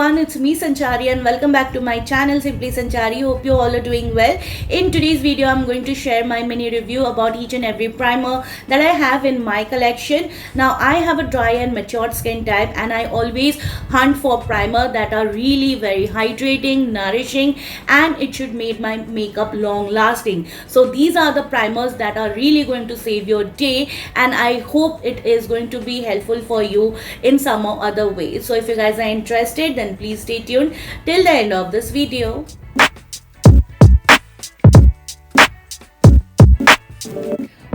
everyone, it's me Sanchari and welcome back to my channel Simply Sanchari. Hope you all are doing well. In today's video, I'm going to share my mini review about each and every primer that I have in my collection. Now, I have a dry and matured skin type and I always hunt for primer that are really very hydrating, nourishing, and it should make my makeup long lasting. So these are the primers that are really going to save your day, and I hope it is going to be helpful for you in some or other way. So if you guys are interested, then please stay tuned till the end of this video.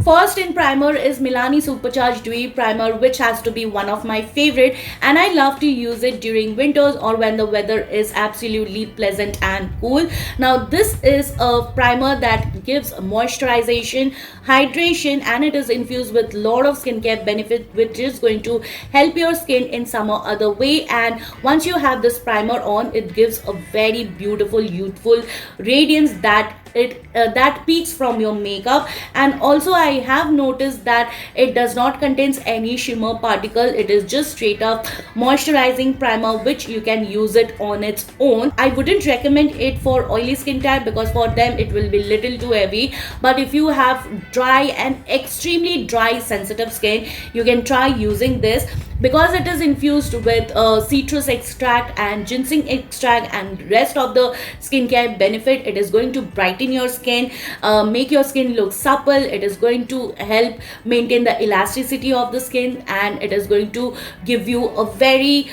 First in primer is Milani Supercharged Dewy Primer, which has to be one of my favorite, and I love to use it during winters or when the weather is absolutely pleasant and cool. Now this is a primer that gives moisturization, hydration, and it is infused with lot of skincare benefit, which is going to help your skin in some or other way. And once you have this primer on, it gives a very beautiful, youthful radiance that peaks from your makeup. And also I have noticed that it does not contains any shimmer particle. It is just straight up moisturizing primer, which you can use it on its own. I wouldn't recommend it for oily skin type because for them it will be little too heavy, but if you have dry and extremely dry sensitive skin, you can try using this because it is infused with citrus extract and ginseng extract and rest of the skincare benefit. It is going to brighten your skin, make your skin look supple. It is going to help maintain the elasticity of the skin, and it is going to give you a very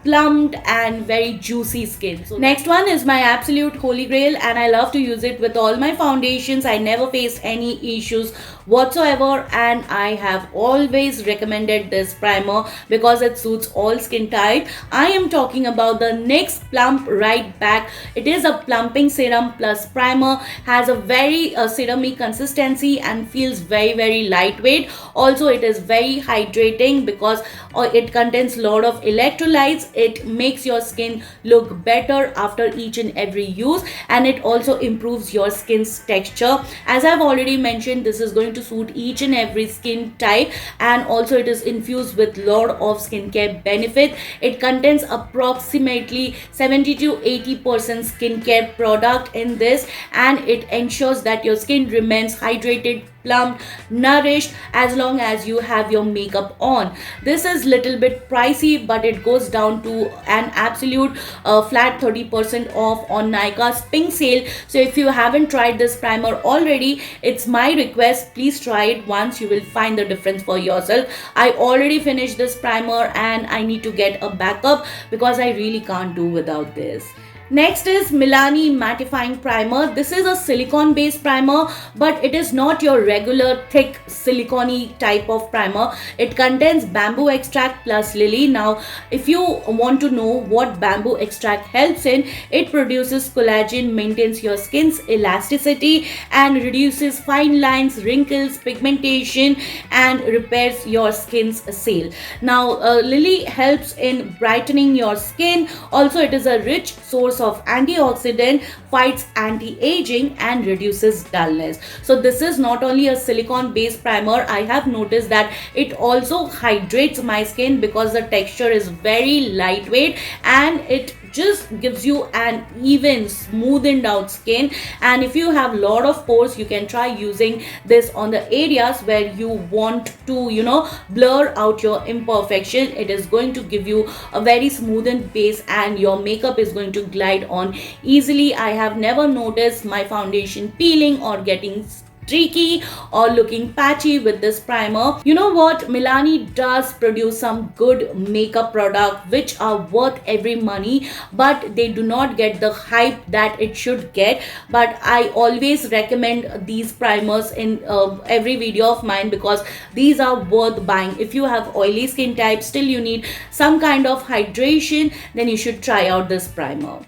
plumped and very juicy skin. So next one is my absolute holy grail, and I love to use it with all my foundations. I never faced any issues whatsoever, and I have always recommended this primer because it suits all skin type. I am talking about the NYX Plump Right Back. It is a plumping serum plus primer, has a very serumy consistency and feels very lightweight. Also it is very hydrating because it contains lot of electrolytes. It makes your skin look better after each and every use, and it also improves your skin's texture. As I've already mentioned, this is going to suit each and every skin type, and also it is infused with lot of skincare benefit. It contains approximately 70 to 80% skincare product in this, and it ensures that your skin remains hydrated, plump, nourished as long as you have your makeup on. This is little bit pricey, but it goes down to an absolute flat 30% off on Nykaa's Pink Sale. So if you haven't tried this primer already, it's my request, please try it once. You will find the difference for yourself. I already finished this primer and I need to get a backup because I really can't do without this. Next is Milani Mattifying Primer. This is a silicone based primer, but it is not your regular thick silicone type of primer. It contains bamboo extract plus lily. Now if you want to know what bamboo extract helps in, it produces collagen, maintains your skin's elasticity, and reduces fine lines, wrinkles, pigmentation, and repairs your skin's cell. Now lily helps in brightening your skin. Also it is a rich source of antioxidant, fights anti-aging, and reduces dullness. So this is not only a silicone based primer. I have noticed that it also hydrates my skin because the texture is very lightweight and it just gives you an even smoothened out skin. And if you have lot of pores, you can try using this on the areas where you want to blur out your imperfection. It is going to give you a very smoothened base and your makeup is going to glide on easily. I have never noticed my foundation peeling or getting streaky or looking patchy with this primer. You know what, Milani does produce some good makeup products which are worth every money, but they do not get the hype that it should get. But I always recommend these primers in every video of mine because these are worth buying. If you have oily skin type, still you need some kind of hydration, then you should try out this primer.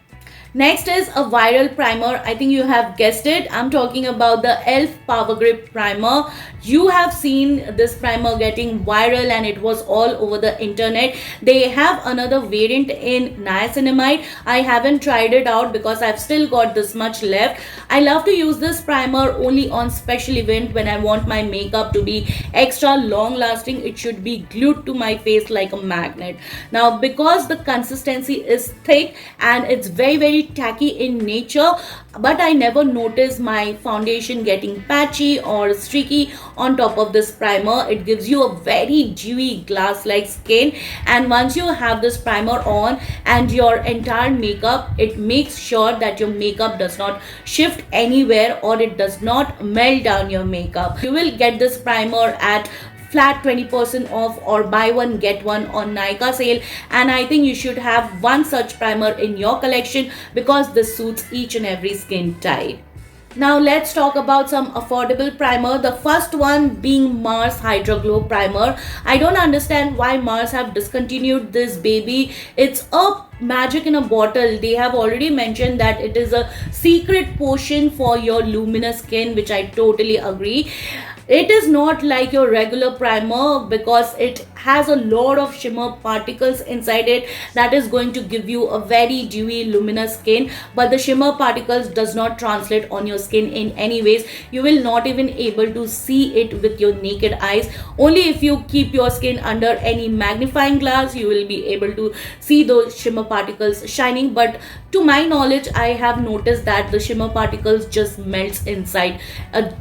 Next is a viral primer. I think you have guessed it. I'm talking about the e.l.f. Power Grip Primer. You have seen this primer getting viral and it was all over the internet. They have another variant in niacinamide. I haven't tried it out because I've still got this much left. I love to use this primer only on special event when I want my makeup to be extra long lasting. It should be glued to my face like a magnet. Now, because the consistency is thick and it's very tacky in nature, but I never notice my foundation getting patchy or streaky on top of this primer. It gives you a very dewy glass like skin, and once you have this primer on and your entire makeup, it makes sure that your makeup does not shift anywhere or it does not melt down your makeup. You will get this primer at flat 20% off or buy one get one on Nykaa sale, and I think you should have one such primer in your collection because this suits each and every skin type. Now let's talk about some affordable primer. The first one being Mars Hydra Glow Primer. I don't understand why Mars have discontinued this baby. It's a magic in a bottle. They have already mentioned that it is a secret potion for your luminous skin, which I totally agree. It is not like your regular primer because it has a lot of shimmer particles inside it that is going to give you a very dewy luminous skin, but the shimmer particles does not translate on your skin in any ways. You will not even able to see it with your naked eyes. Only if you keep your skin under any magnifying glass you will be able to see those shimmer particles shining, but to my knowledge I have noticed that the shimmer particles just melts inside,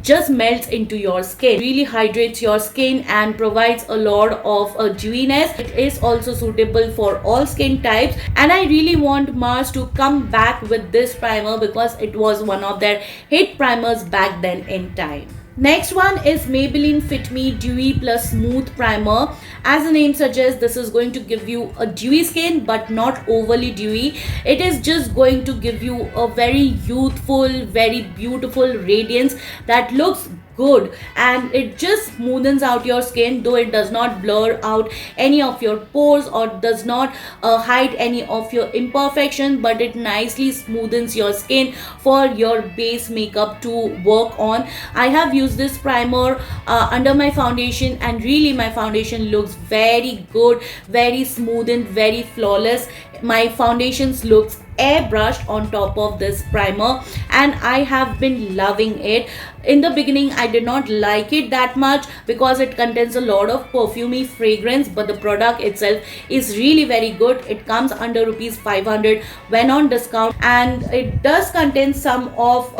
just melts into your skin. Really hydrates your skin and provides a lot of dewiness. It is also suitable for all skin types, and I really want Mars to come back with this primer because it was one of their hit primers back then in time. Next one is Maybelline Fit Me Dewy Plus Smooth Primer. As the name suggests, this is going to give you a dewy skin but not overly dewy. It is just going to give you a very youthful, very beautiful radiance that looks good, and it just smoothens out your skin, though it does not blur out any of your pores or does not hide any of your imperfection, but it nicely smoothens your skin for your base makeup to work on. I have used this primer under my foundation and really my foundation looks very good, very smooth and very flawless. My foundations looks airbrushed on top of this primer and I have been loving it. In the beginning I did not like it that much because it contains a lot of perfumey fragrance, but the product itself is really very good. It comes under rupees 500 when on discount, and it does contain some of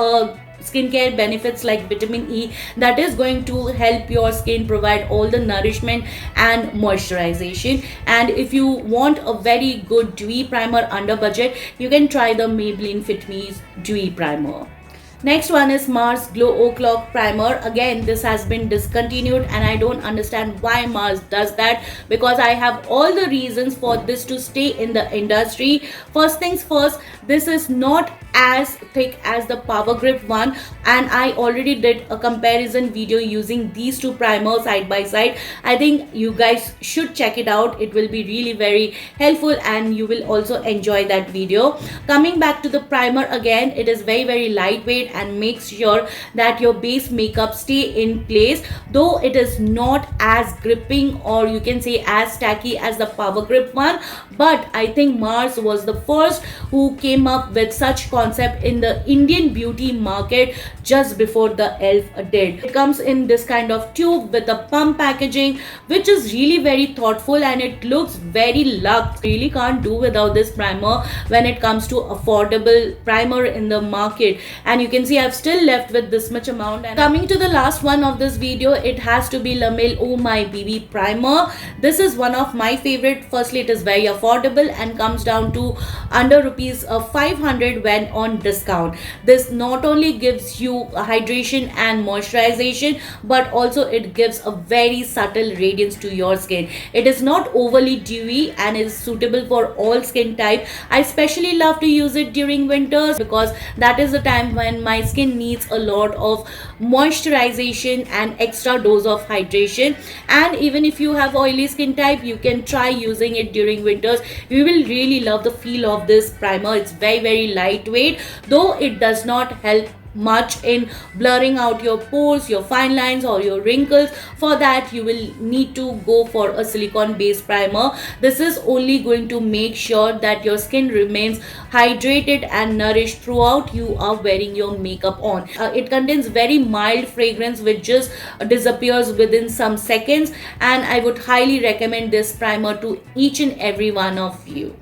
skincare benefits like vitamin E that is going to help your skin provide all the nourishment and moisturization. And if you want a very good dewy primer under budget, you can try the Maybelline Fit Me Dewy Primer. Next one is Mars Glow O'Clock Primer. Again, this has been discontinued and I don't understand why Mars does that because I have all the reasons for this to stay in the industry. First things first, this is not as thick as the Power Grip one, and I already did a comparison video using these two primers side by side. I think you guys should check it out. It will be really very helpful and you will also enjoy that video. Coming back to the primer again, it is very lightweight and makes sure that your base makeup stay in place, though it is not as gripping or you can say as tacky as the Power Grip one. But I think Mars was the first who came up with such concept in the Indian beauty market just before the e.l.f. did. It comes in this kind of tube with a pump packaging, which is really very thoughtful and it looks very luxe. Really can't do without this primer when it comes to affordable primer in the market. And you can see I've still left with this much amount. And coming to the last one of this video, it has to be La Mer Oh My BB Primer. This is one of my favorite. Firstly, it is very affordable and comes down to under rupees 500 when on discount. This not only gives you hydration and moisturization, but also it gives a very subtle radiance to your skin. It is not overly dewy and is suitable for all skin type. I especially love to use it during winters because that is the time when my skin needs a lot of moisturization and extra dose of hydration. And even if you have oily skin type, you can try using it during winters. You will really love the feel of this primer. It's very lightweight, though it does not help much in blurring out your pores, your fine lines, or your wrinkles. For that, you will need to go for a silicone based primer. This is only going to make sure that your skin remains hydrated and nourished throughout you are wearing your makeup on. It contains very mild fragrance which just disappears within some seconds, and I would highly recommend this primer to each and every one of you.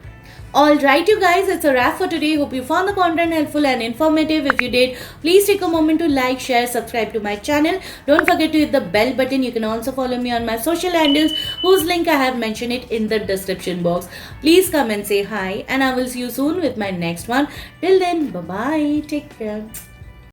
Alright, you guys, it's a wrap for today. Hope you found the content helpful and informative. If you did, please take a moment to like, share, subscribe to my channel. Don't forget to hit the bell button. You can also follow me on my social handles, whose link I have mentioned it in the description box. Please come and say hi, and I will see you soon with my next one. Till then, bye bye. Take care.